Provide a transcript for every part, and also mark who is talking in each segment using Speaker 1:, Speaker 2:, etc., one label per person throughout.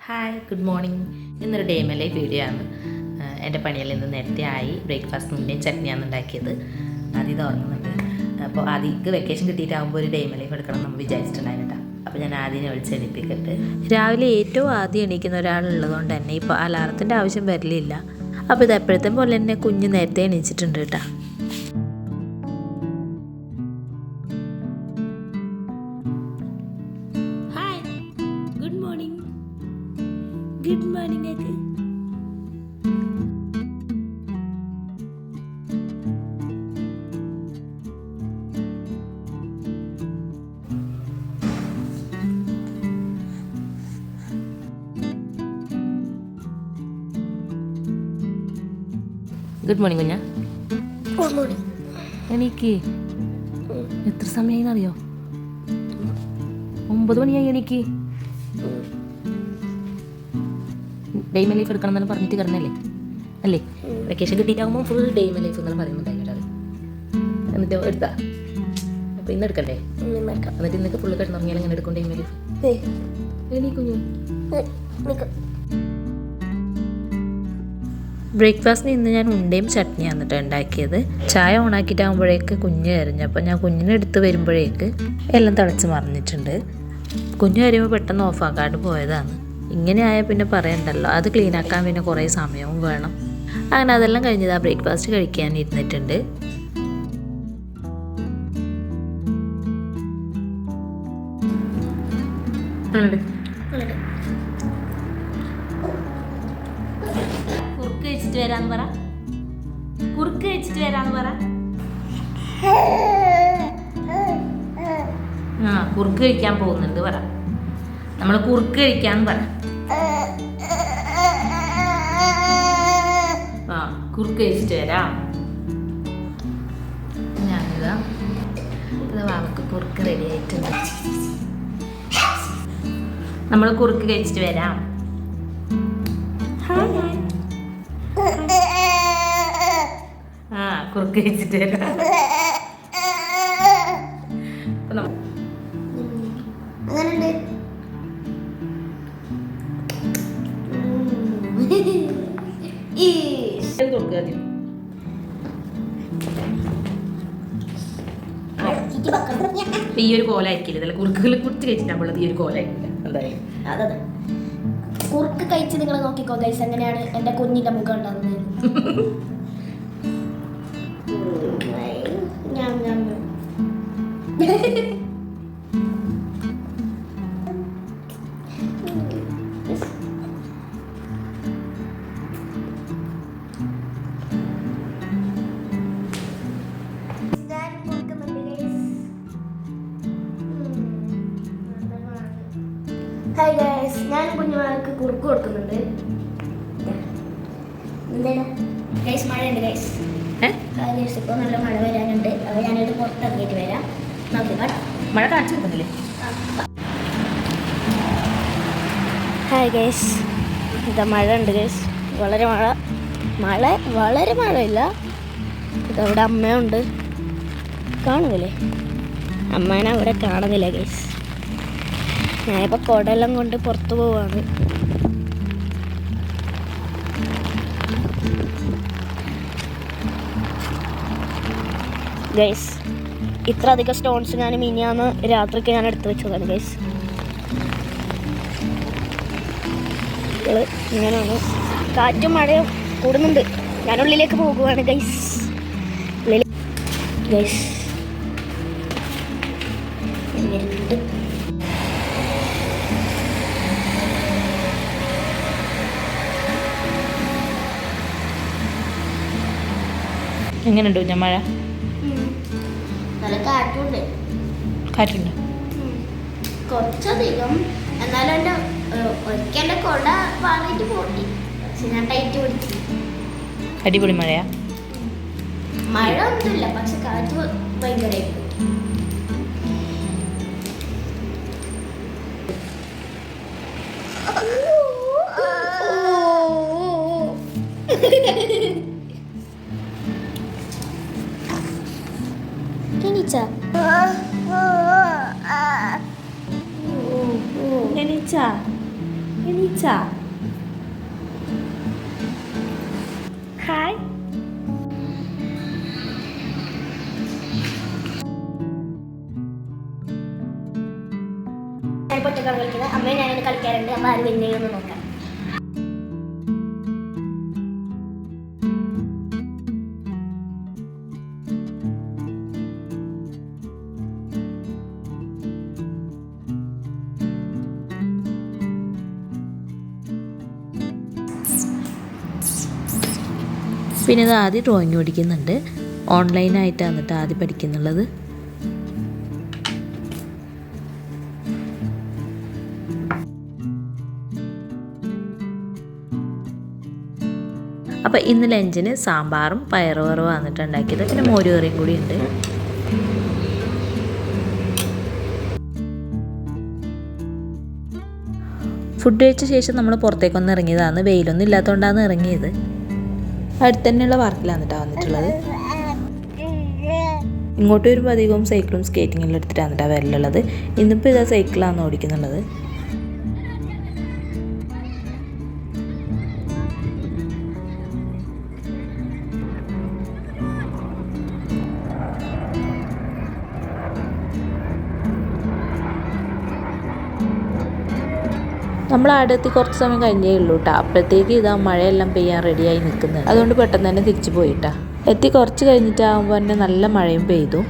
Speaker 1: Hi, good morning. ഇന്നൊരു day my life video ആണ്. എൻ്റെ പണിയെല്ലാം ഇന്ന് നേരത്തെ ആയി. ബ്രേക്ക്ഫാസ്റ്റ് മുന്നേയും ചട്നിയാണ് ഉണ്ടാക്കിയത്. ആദ്യം ഇത് ഉറങ്ങുന്നുണ്ട്. അപ്പോൾ ആദ്യക്ക് വെക്കേഷൻ കിട്ടിയിട്ടാകുമ്പോൾ ഒരു ഡേ മൈ ലൈഫ് എടുക്കണം നമ്മൾ വിചാരിച്ചിട്ടുണ്ടായിരുന്നു. അപ്പോൾ ഞാൻ ആദ്യം വിളിച്ച് എണീപ്പിക്കട്ടെ.
Speaker 2: രാവിലെ ഏറ്റവും ആദ്യം എണീക്കുന്ന ഒരാളുള്ളതുകൊണ്ട് തന്നെ ഇപ്പോൾ അലാറത്തിൻ്റെ ആവശ്യം വരലില്ല. അപ്പോൾ ഇത് എപ്പോഴത്തെ പോലെ തന്നെ കുഞ്ഞ് നേരത്തെ എണീച്ചിട്ടുണ്ട് കേട്ടോ.
Speaker 1: ഗുഡ് മോർണിംഗ് ഒക്കെ. ഗുഡ് മോർണിംഗ് കുഞ്ഞാ. എനിക്ക് എത്ര സമയമായി അറിയോ? 9 മണിയായി. എനിക്ക് ഡേ മൈ ലൈഫ് എടുക്കണം എന്നാണ് പറഞ്ഞിട്ട് കിടന്നല്ലേ അല്ലേ? വെക്കേഷൻ കിട്ടിയിട്ടാകുമ്പോൾ ഫുൾ ഡേ മൈ ലൈഫ് എന്നാണ് പറയുന്നുണ്ടായിരുന്നു. എന്നിട്ട് എടുത്താ അപ്പോൾ ഇന്ന് എടുക്കണ്ടേ? എന്നിട്ട് ഇന്നൊക്കെ ഫുള്ള് കിടന്നുറങ്ങിയാലും ഇങ്ങനെ എടുക്കും ഡേ മൈ ലൈഫ്. കുഞ്ഞു
Speaker 2: ബ്രേക്ക്ഫാസ്റ്റിന് ഇന്ന് ഞാൻ ഉണ്ടയും ചട്നിയാണ് കേട്ടോ ഉണ്ടാക്കിയത്. ചായ ഓണാക്കിയിട്ടാകുമ്പോഴേക്ക് കുഞ്ഞ് കരഞ്ഞു. അപ്പോൾ ഞാൻ കുഞ്ഞിനെ എടുത്ത് വരുമ്പോഴേക്ക് എല്ലാം തിളച്ച് മറിഞ്ഞിട്ടുണ്ട്. കുഞ്ഞ് വരുമ്പോൾ പെട്ടെന്ന് ഓഫാക്കാണ്ട് പോയതാണ്. ഇങ്ങനെ ആയാൽ പിന്നെ പറയണ്ടല്ലോ, അത് ക്ലീനാക്കാൻ പിന്നെ കുറേ സമയവും വേണം. അങ്ങനെ അതെല്ലാം കഴിഞ്ഞത് ആ ബ്രേക്ക്ഫാസ്റ്റ് കഴിക്കാൻ ഇരുന്നിട്ടുണ്ട്.
Speaker 1: കുറുക്ക് കഴിച്ചിട്ട് വരാന്ന് പറ. കുറുക്ക് കഴിച്ചിട്ട് വരാന്ന് പറ. കുറുക്ക് കഴിക്കാൻ പോകുന്നുണ്ട് പറ. നമ്മൾ കുറുക്ക് കഴിക്കാന്ന് പറ. കുറുക്ക് കഴിച്ചിട്ട് വരാം. ഞാനിതാ വാവക്ക് കുറുക്ക് റെഡി ആയിട്ടുണ്ട്. നമ്മൾ കുറുക്ക് കഴിച്ചിട്ട് വരാം. കുറുക്ക് കഴിച്ചിട്ട് വരാം. ഈ ഒരു കോലായിരിക്കില്ല, ഇതല്ല കുറുക്കുകൾ കുറിച്ച് കഴിച്ചിട്ടാകുമ്പോൾ ഈ ഒരു കോലായിരിക്കില്ല. എന്തായാലും
Speaker 3: അതെ കുറുക്ക് കഴിച്ച് നിങ്ങൾ നോക്കിക്കോ ഗൈസ്, എങ്ങനെയാണ് എൻ്റെ കുഞ്ഞിൻ്റെ മുഖം ഉണ്ടാകുന്നത്. ഹായ് ഗൈസ്, ഞാൻ കുഞ്ഞുമാർക്ക് കുറുക്ക് കൊടുക്കുന്നുണ്ട്. എന്തായാലും ഗൈസ് മഴയുണ്ട് ഗൈസ്. ഗൈസ് ഇപ്പോൾ നല്ല മഴ വരാനുണ്ട്. അപ്പോൾ ഞാനിത് പുറത്തിറങ്ങിയിട്ട് വരാം. നോക്കിക്കാട്ട്
Speaker 1: മഴ കാണിച്ചു കൊടുക്കുന്നില്ലേ?
Speaker 3: ഹായ് ഗൈസ്, ഇതാ മഴ ഉണ്ട് ഗൈസ്. വളരെ വളരെ മഴയില്ല. ഇതവിടെ അമ്മയുണ്ട്, കാണുന്നില്ലേ? അമ്മേനെ അവിടെ കാണുന്നില്ല ഗൈസ്. ഞാനിപ്പോൾ കുടയെല്ലാം കൊണ്ട് പുറത്തു പോവാണ്. ഗൈസ് ഇത്ര അധികം സ്റ്റോൺസ് ഞാൻ മിനിയാന്ന് രാത്രിക്ക് ഞാൻ എടുത്തു വെച്ചതാണ് ഗൈസ്. ഇങ്ങനെയാണ്, കാറ്റും മഴയും കൂടുന്നുണ്ട്. ഞാൻ ഉള്ളിലേക്ക് പോകുവാണ് ഗൈസ്. ഗൈസ്
Speaker 1: എങ്ങനെയുണ്ട് കുഞ്ഞ മഴ?
Speaker 3: നല്ല കാറ്റുണ്ട്.
Speaker 1: കാറ്റുണ്ട്
Speaker 3: കുറച്ചധികം. എന്നാലും എൻ്റെ ഒരിക്കൽ എൻ്റെ കൊട വാങ്ങിയിട്ട് പോട്ടി, പക്ഷെ ഞാൻ ടൈറ്റ് പിടിച്ചു.
Speaker 1: അടിപൊളി മഴയാ?
Speaker 3: മഴ ഒന്നുമില്ല, പക്ഷെ കാറ്റ് ഭയങ്കരമായിട്ട്. എണീച്ചാ?
Speaker 1: എണീച്ചാ?
Speaker 2: എണീച്ചാ ഹായ്
Speaker 3: ഞാൻ പൊറ്റക്കാണ് കളിക്കുന്നത്. അമ്മയും ഞാനത് കളിക്കാറുണ്ട്. അമ്മ ആര് വിന്നേന്ന് നോക്കാം.
Speaker 2: പിന്നെ ഇത് ആദ്യം ഡ്രോയിങ് പഠിക്കുന്നുണ്ട്. ഓൺലൈനായിട്ടാണ് എന്നിട്ട് ആദ്യം പഠിക്കുന്നുള്ളത്. അപ്പോൾ ഇന്ന് ലഞ്ചിന് സാമ്പാറും പയറുവറവും വന്നിട്ട് ഉണ്ടാക്കിയത്. പിന്നെ മോരുകറിയും കൂടി ഉണ്ട്. ഫുഡ് കഴിച്ച ശേഷം നമ്മൾ പുറത്തേക്കൊന്ന് ഇറങ്ങിയതാണ്. വെയിലൊന്നും ഇല്ലാത്തതുകൊണ്ടാണ് ഇറങ്ങിയത്. അടുത്ത് തന്നെയുള്ള പാർക്കിലാണ് കേട്ടോ വന്നിട്ടുള്ളത്. ഇങ്ങോട്ട് വരുമ്പോൾ അധികവും സൈക്കിളും സ്കേറ്റിങ്ങെല്ലാം എടുത്തിട്ടാണ് കേട്ടോ വരലുള്ളത്. ഇന്നിപ്പോൾ ഇതാ സൈക്കിളാണ് ഓടിക്കുന്നുള്ളത്. നമ്മൾ അവിടെ എത്തി കുറച്ച് സമയം കഴിഞ്ഞേ ഉള്ളൂ കേട്ടോ. അപ്പോഴത്തേക്ക് ഇതാ മഴയെല്ലാം പെയ്യാൻ റെഡിയായി നിൽക്കുന്നത്. അതുകൊണ്ട് പെട്ടെന്ന് തന്നെ തിരിച്ചു പോയിട്ടാ. എത്തി കുറച്ച് കഴിഞ്ഞിട്ടാകുമ്പോൾ തന്നെ നല്ല മഴയും പെയ്തു.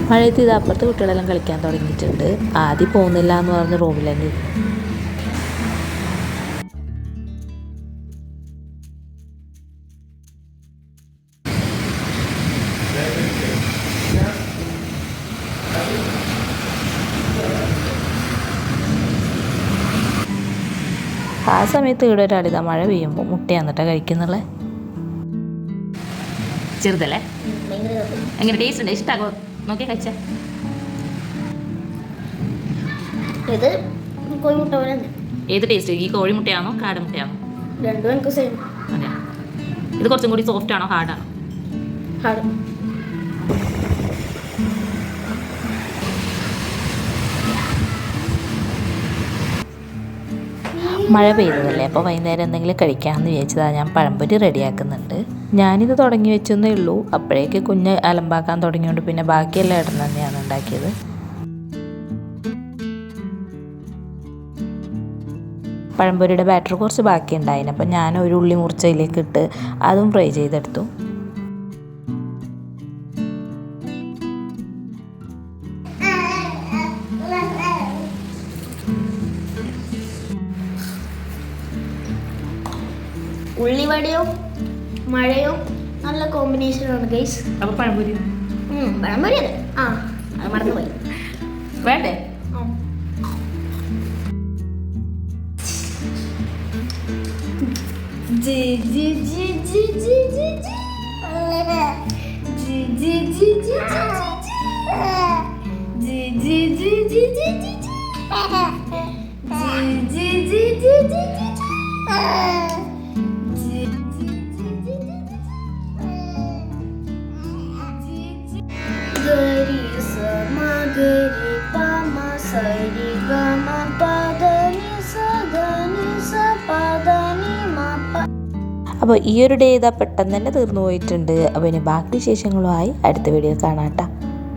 Speaker 2: മഴയത്ത് ഇത് അപ്പുറത്തെ കുട്ടികളെല്ലാം കളിക്കാൻ തുടങ്ങിയിട്ടുണ്ട്. ആദ്യം പോകുന്നില്ല എന്ന് പറഞ്ഞ് റൂമിൽ തന്നെ ഇരുന്നു. ആ സമയത്ത് ഇവിടെ ഒരാളിതാ മഴ പെയ്യുമ്പോൾ മുട്ടയാന്നിട്ടാ കഴിക്കുന്നുള്ളേ.
Speaker 1: ചെറുതല്ലേ? എങ്ങനെ ടേസ്റ്റ് ഉണ്ട്? ഇഷ്ടമാകോ? നോക്കിയാ കഴിച്ച
Speaker 3: ഇത് കോഴിമുട്ട പോലെ തന്നെ.
Speaker 1: ഏത് ടേസ്റ്റ്? ഈ കോഴിമുട്ടയാണോ കാടമുട്ടയാണോ?
Speaker 3: രണ്ടും എനിക്ക് സെയിം.
Speaker 1: അതെ. ഇത് കുറച്ചും കൂടി സോഫ്റ്റ് ആണോ ഹാർഡാണോ?
Speaker 3: ഹാർഡ്.
Speaker 2: മഴ പെയ്തതല്ലേ, അപ്പോൾ വൈകുന്നേരം എന്തെങ്കിലും കഴിക്കാമെന്ന് വിചാരിച്ചതാണ്. ഞാൻ പഴംപൊരി റെഡിയാക്കുന്നുണ്ട്. ഞാനിത് തുടങ്ങി വെച്ചെന്നേ ഉള്ളൂ. അപ്പോഴേക്ക് കുഞ്ഞ് അലമ്പാക്കാൻ തുടങ്ങിയോണ്ട് പിന്നെ ബാക്കിയെല്ലാം ഇടം തന്നെയാണ് ഉണ്ടാക്കിയത്. പഴംപൊരിയുടെ ബാറ്റർ കുറച്ച് ബാക്കി ഉണ്ടായിന്. അപ്പം ഞാൻ ഒരു ഉള്ളി മുറിച്ചതിലേക്ക് ഇട്ട് അതും ഫ്രൈ ചെയ്തെടുത്തു.
Speaker 3: ഉള്ളിവടയും മഴയും നല്ല കോമ്പിനേഷനാണ് ഗൈസ്.
Speaker 1: അപ്പോൾ പഴംപൊരി
Speaker 3: പഴംപൊരി അതെ. ആ അത് മറന്നുപോയി.
Speaker 1: വേണ്ടേ?
Speaker 2: അപ്പോൾ ഈ ഒരു ഡേ ഇതാ പെട്ടെന്ന് തന്നെ തീർന്നു പോയിട്ടുണ്ട്. അപ്പോൾ ഇനി ബാക്കി വിശേഷങ്ങളുമായി അടുത്ത വീഡിയോ കാണാം കേട്ടോ.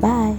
Speaker 2: ബൈ.